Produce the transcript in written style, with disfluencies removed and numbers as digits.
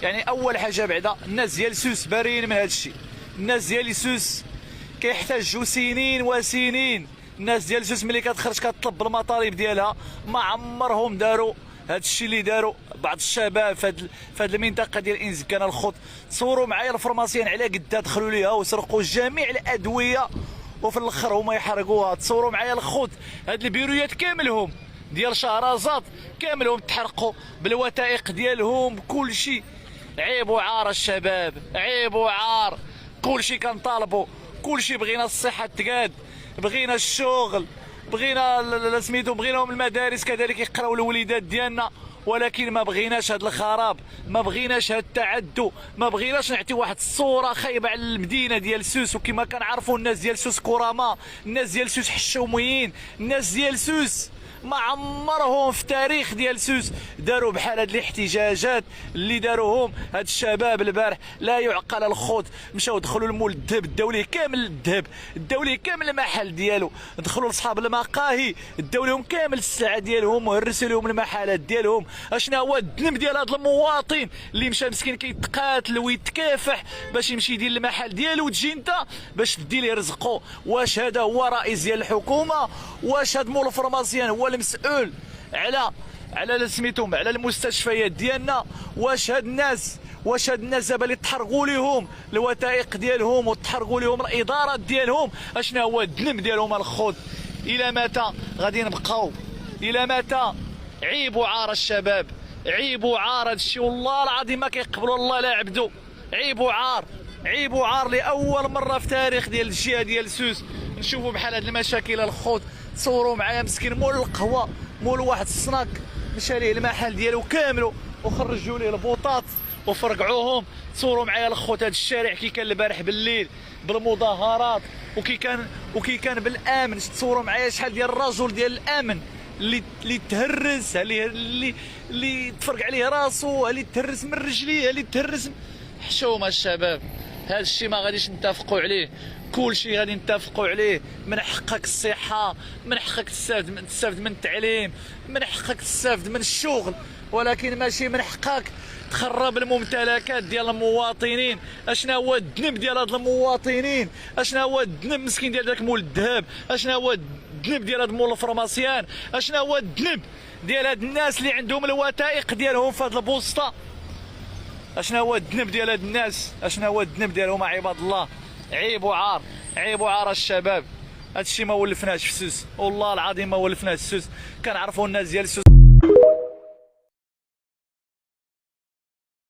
يعني اول حاجه بعدا الناس ديال سوس بارين من هذا الشيء. الناس ديال سوس كيحتاجوا سنين وسنين. الناس ديال سوس ملي كتخرج كتطلب المطالب ديالها ما عمرهم داروا هذا الشيء اللي داروا بعض الشباب في هذه المنطقه ديال انزكان الخط. تصوروا معايا الفرماسيين على قدها دخلوا ليها وسرقوا جميع الادويه وفي الاخر هما يحرقوها. تصوروا معايا الخط، هاد البيرويات كاملهم ديال شهرزاد كاملهم تحرقوا بالوثائق ديالهم كل شيء. عيب وعار الشباب، عيب وعار. كل شيء كنطالبوا، كل شيء بغينا الصحه تقاد، بغينا الشغل، بغينا سميتو، بغيناهم المدارس كذلك يقراو الوليدات ديالنا، ولكن ما بغيناش هذا الخراب، ما بغيناش هذا التعدي، ما بغيناش نعطي واحد الصوره خايبه على المدينه ديال سوس. وكما كنعرفوا الناس ديال سوس كرامه، الناس ديال سوس حشوميين، الناس ديال سوس ما عمرهم في تاريخ ديال سوس داروا بحال هاد الاحتجاجات اللي داروهم هاد الشباب البارح. لا يعقل الخوت. مشاو دخلوا المول الذهب، داو ليه كامل الذهب، داو ليه كامل المحل ديالو، دخلوا لاصحاب المقاهي داو لهم كامل السلعه ديالهم وهرسوا لهم المحلات ديالهم. اشنا هو الذنب ديال هذا المواطن اللي مشى مسكين كيتقاتل ويتكافح باش يمشي يدير المحل ديالو وتجي انت باش تدي ليه رزقه؟ واش هذا هو رئيس ديال الحكومه؟ واش هذا مول الفرماسيان هو المسؤول على سميتهم على المستشفيات ديالنا؟ واش هاد الناس دابا اللي تحرقوا لهم الوثائق ديالهم وتحرقوا لهم الادارات ديالهم، اشنا هو الذنب ديالهم الخوت؟ الى متى غادي نبقاو؟ الى متى؟ عيب وعار الشباب، عيب وعار هادشي والله العظيم ما كيقبلوا الله لا عبدو. عيب وعار، عيب وعار. لاول مره في تاريخ ديال الجهه ديال سوس نشوفوا بحال هاد المشاكل الخوت. تصوروا معايا مسكين مول القهوه، مول واحد السناك مشى ليه المحل ديالو كاملو وخرجوا ليه البوطات وفرقعوهم. تصوروا معايا الخوت هذا الشارع كي كان البارح بالليل بالمظاهرات وكي كان بالامن. تصوروا معايا شحال ديال الرجل ديال الامن اللي تهرس، اللي تفرق عليه راسو، اللي تهرس من رجليه، اللي تهرس. حشومه الشباب، هذا الشيء ما غاديش نتفقوا عليه. كل شيء غادي نتفقوا عليه. من حقك الصحه، من حقك تستافد من التعليم، من حقك تستافد من الشغل، ولكن ماشي من حقك تخرب الممتلكات ديال المواطنين. اشنا هو الذنب ديال هاد المواطنين؟ اشنا هو الذنب مسكين ديال داك مول الذهب؟ اشنا هو الذنب ديال هاد مول الفرماسيان؟ اشنا هو الذنب ديال هاد الناس اللي عندهم الوثائق ديالهم في هاد البوسطه؟ اشنا هو الذنب ديال هاد الناس؟ اشنا هو الذنب ديالهم عباد الله؟ عيب وعار، عيب وعار الشباب. هادشي ما ولفناش في سوس، والله العظيم ما ولفناش في سوس. كنعرفوا الناس ديال سوس